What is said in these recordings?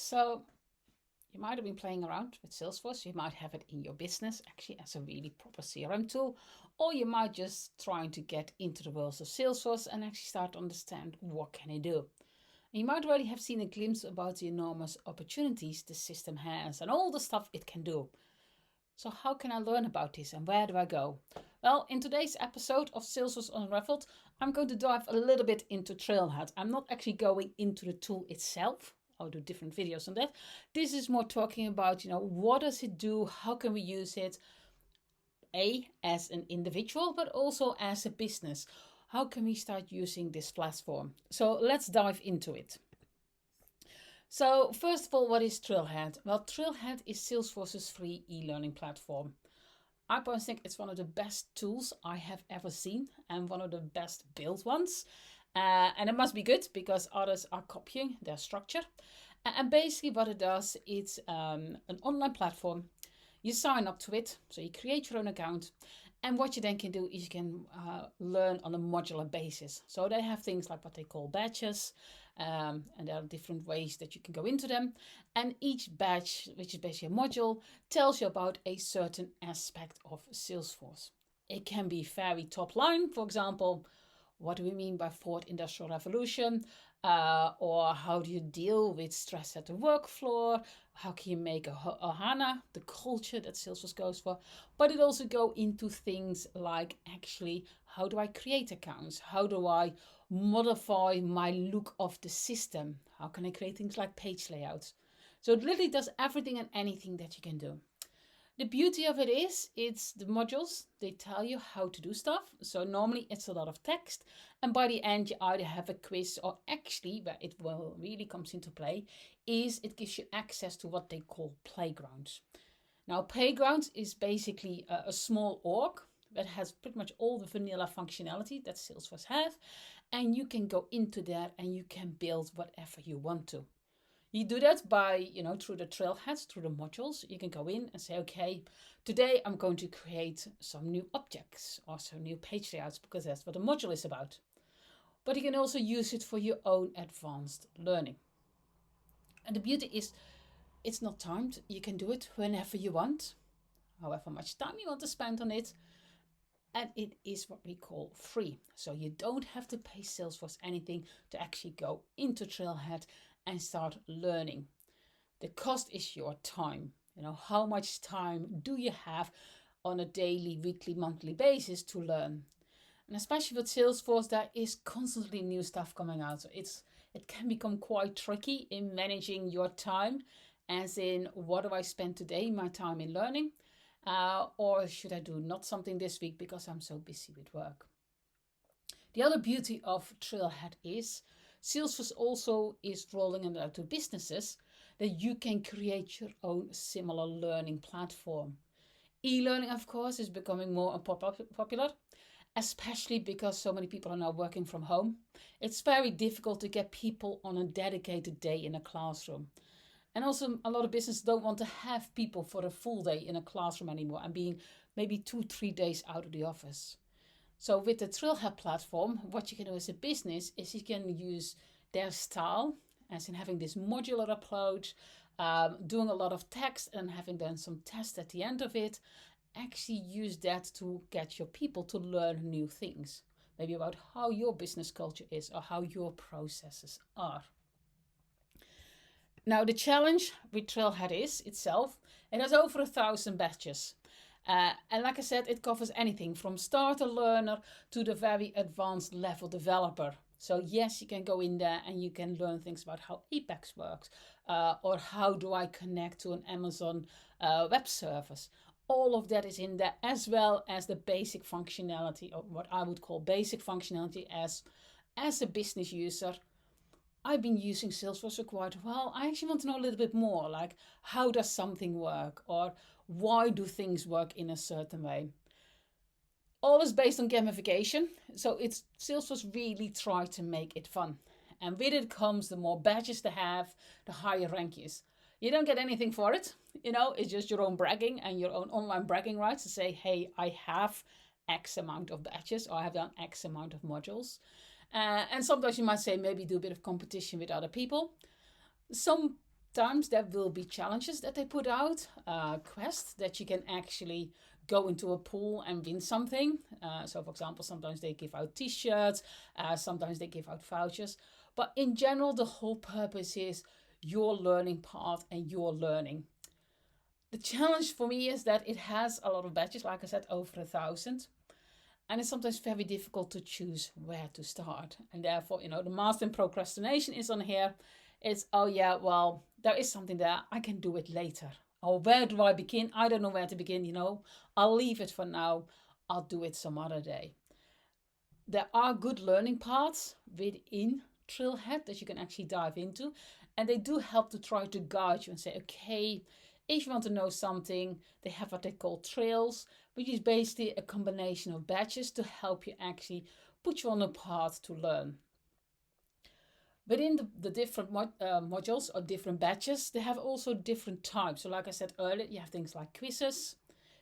So you might have been playing around with Salesforce. You might have it in your business actually as a really proper CRM tool, or you might just trying to get into the world of Salesforce and actually start to understand what can it do. And you might already have seen a glimpse about the enormous opportunities the system has and all the stuff it can do. So how can I learn about this and where do I go? Well, in today's episode of Salesforce Unraveled, I'm going to dive a little bit into Trailhead. I'm not actually going into the tool itself. I'll do different videos on that. This is more talking about, what does it do? How can we use it? As an individual, but also as a business. How can we start using this platform? So let's dive into it. So first of all, what is Trailhead? Well, Trailhead is Salesforce's free e-learning platform. I personally think it's one of the best tools I have ever seen and one of the best built ones. And it must be good because others are copying their structure. And basically what it does, it's an online platform. You sign up to it, so you create your own account. And what you then can do is you can learn on a modular basis. So they have things like what they call badges, and there are different ways that you can go into them. And each badge, which is basically a module, tells you about a certain aspect of Salesforce. It can be very top line, for example, what do we mean by fourth industrial revolution? Or how do you deal with stress at the work floor? How can you make a HANA, the culture that Salesforce goes for? But it also go into things like actually, how do I create accounts? How do I modify my look of the system? How can I create things like page layouts? So it literally does everything and anything that you can do. The beauty of it is, it's the modules, they tell you how to do stuff. So normally it's a lot of text. And by the end, you either have a quiz or actually, where it will really comes into play, is it gives you access to what they call playgrounds. Now, playgrounds is basically a small org that has pretty much all the vanilla functionality that Salesforce have. And you can go into there and you can build whatever you want to. You do that by, through the trailheads, through the modules. You can go in and say, okay, today I'm going to create some new objects or some new page layouts because that's what the module is about. But you can also use it for your own advanced learning. And the beauty is it's not timed. You can do it whenever you want, however much time you want to spend on it. And it is what we call free. So you don't have to pay Salesforce anything to actually go into Trailhead and start learning. The cost is your time. How much time do you have on a daily, weekly, monthly basis to learn? And especially with Salesforce, there is constantly new stuff coming out. So it can become quite tricky in managing your time, as in, what do I spend today, my time in learning? Or should I do not something this week because I'm so busy with work? The other beauty of Trailhead is Salesforce also is rolling it out to businesses that you can create your own similar learning platform. E-learning, of course, is becoming more popular, especially because so many people are now working from home. It's very difficult to get people on a dedicated day in a classroom. And also a lot of businesses don't want to have people for a full day in a classroom anymore and being maybe 2-3 days out of the office. So with the Trailhead platform, what you can do as a business is you can use their style, as in having this modular approach, doing a lot of text and having done some tests at the end of it, actually use that to get your people to learn new things. Maybe about how your business culture is or how your processes are. Now the challenge with Trailhead is itself, it has over 1,000 badges. And like I said, it covers anything from starter learner to the very advanced level developer. So yes, you can go in there and you can learn things about how Apex works, or how do I connect to an Amazon web service. All of that is in there, as well as the basic functionality, or what I would call basic functionality as a business user. I've been using Salesforce for quite a while. I actually want to know a little bit more, like how does something work, or why do things work in a certain way? All is based on gamification. So it's Salesforce really tried to make it fun. And with it comes the more badges they have, the higher rank is. You don't get anything for it. It's just your own bragging and your own online bragging rights to say, hey, I have X amount of badges or I have done X amount of modules. And sometimes you might say maybe do a bit of competition with other people. Some Times there will be challenges that they put out, quests that you can actually go into a pool and win something. So, for example, sometimes they give out t-shirts, sometimes they give out vouchers. But in general, the whole purpose is your learning path and your learning. The challenge for me is that it has a lot of badges, like I said, over 1,000. And it's sometimes very difficult to choose where to start. And therefore, the master in procrastination is on here. It's, oh yeah, well, there is something there. I can do it later. Or where do I begin? I don't know where to begin, I'll leave it for now. I'll do it some other day. There are good learning paths within Trailhead that you can actually dive into. And they do help to try to guide you and say, okay, if you want to know something, they have what they call trails, which is basically a combination of badges to help you actually put you on a path to learn. Within the different modules or different badges, they have also different types. So like I said earlier, you have things like quizzes.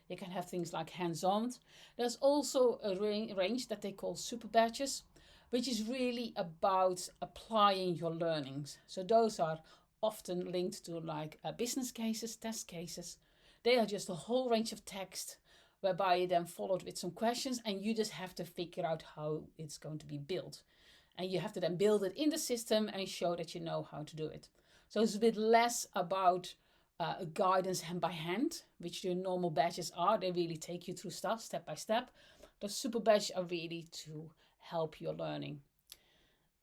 You can have things like hands-on. There's also a range that they call super badges, which is really about applying your learnings. So those are often linked to like business cases, test cases. They are just a whole range of text whereby you then followed with some questions and you just have to figure out how it's going to be built. And you have to then build it in the system and show that you know how to do it. So it's a bit less about guidance hand by hand, which your normal badges are. They really take you through stuff step by step. The super badges are really to help your learning.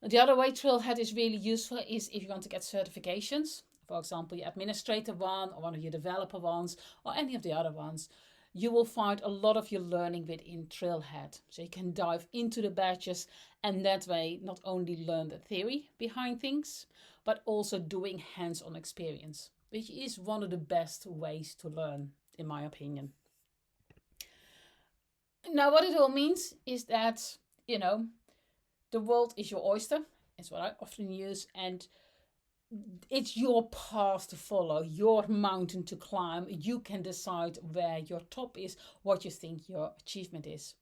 The other way Trailhead is really useful is if you want to get certifications. For example, your administrator one or one of your developer ones or any of the other ones. You will find a lot of your learning within Trailhead. So you can dive into the badges and that way not only learn the theory behind things, but also doing hands-on experience, which is one of the best ways to learn, in my opinion. Now, what it all means is that, the world is your oyster. It's what I often use. And it's your path to follow, your mountain to climb. You can decide where your top is, what you think your achievement is.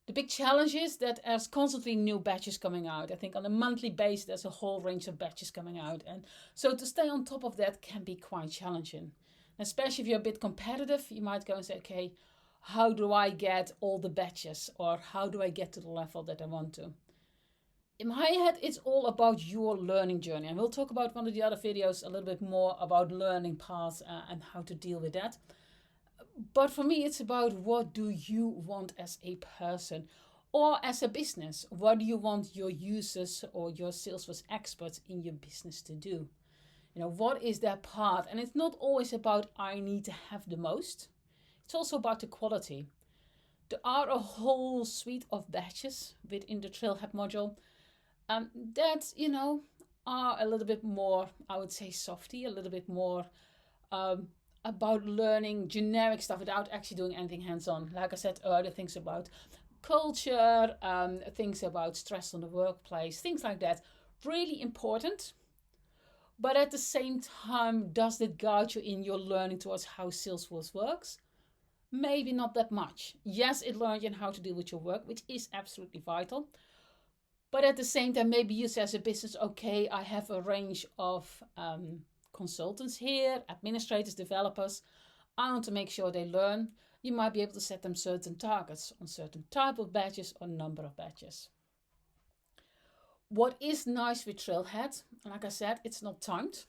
The big challenge is that there's constantly new batches coming out. I think on a monthly basis, there's a whole range of batches coming out. And so to stay on top of that can be quite challenging. Especially if you're a bit competitive, you might go and say, okay, how do I get all the batches? Or how do I get to the level that I want to? In my head, it's all about your learning journey. And we'll talk about one of the other videos a little bit more about learning paths and how to deal with that. But for me, it's about what do you want as a person or as a business? What do you want your users or your Salesforce experts in your business to do? What is their path? And it's not always about I need to have the most. It's also about the quality. There are a whole suite of badges within the Trailhead module that, are a little bit more, I would say, softy, a little bit more about learning generic stuff without actually doing anything hands-on. Like I said earlier, things about culture, things about stress on the workplace, things like that. Really important. But at the same time, does it guide you in your learning towards how Salesforce works? Maybe not that much. Yes, it learns you how to deal with your work, which is absolutely vital. But at the same time, maybe you say as a business, okay, I have a range of consultants here, administrators, developers. I want to make sure they learn. You might be able to set them certain targets on certain type of badges or number of badges. What is nice with Trailhead, like I said, it's not timed.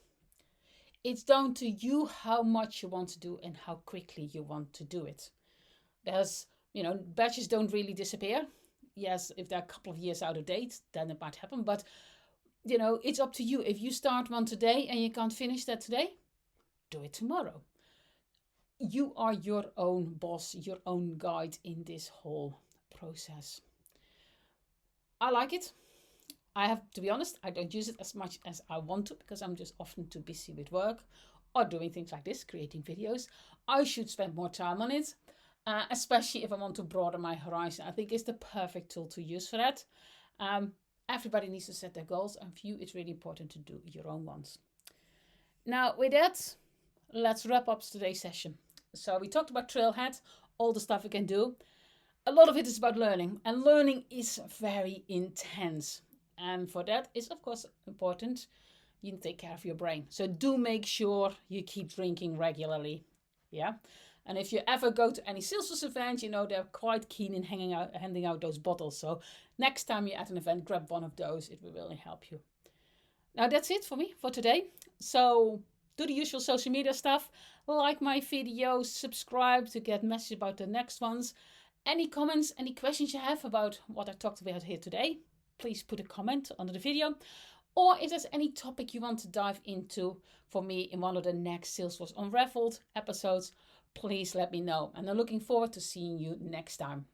It's down to you how much you want to do and how quickly you want to do it. There's, badges don't really disappear. Yes, if they're a couple of years out of date, then it might happen. But, it's up to you. If you start one today and you can't finish that today, do it tomorrow. You are your own boss, your own guide in this whole process. I like it. I have to be honest, I don't use it as much as I want to because I'm just often too busy with work or doing things like this, creating videos. I should spend more time on it. Especially if I want to broaden my horizon. I think it's the perfect tool to use for that. Everybody needs to set their goals, and for you, it's really important to do your own ones. Now, with that, let's wrap up today's session. So we talked about Trailhead, all the stuff we can do. A lot of it is about learning, and learning is very intense. And for that, it's of course important you take care of your brain. So do make sure you keep drinking regularly. Yeah. And if you ever go to any Salesforce event, they're quite keen in handing out those bottles. So next time you're at an event, grab one of those. It will really help you. Now that's it for me for today. So do the usual social media stuff. Like my videos, subscribe to get messages about the next ones. Any comments, any questions you have about what I talked about here today, please put a comment under the video. Or if there's any topic you want to dive into for me in one of the next Salesforce Unraveled episodes, please let me know. And I'm looking forward to seeing you next time.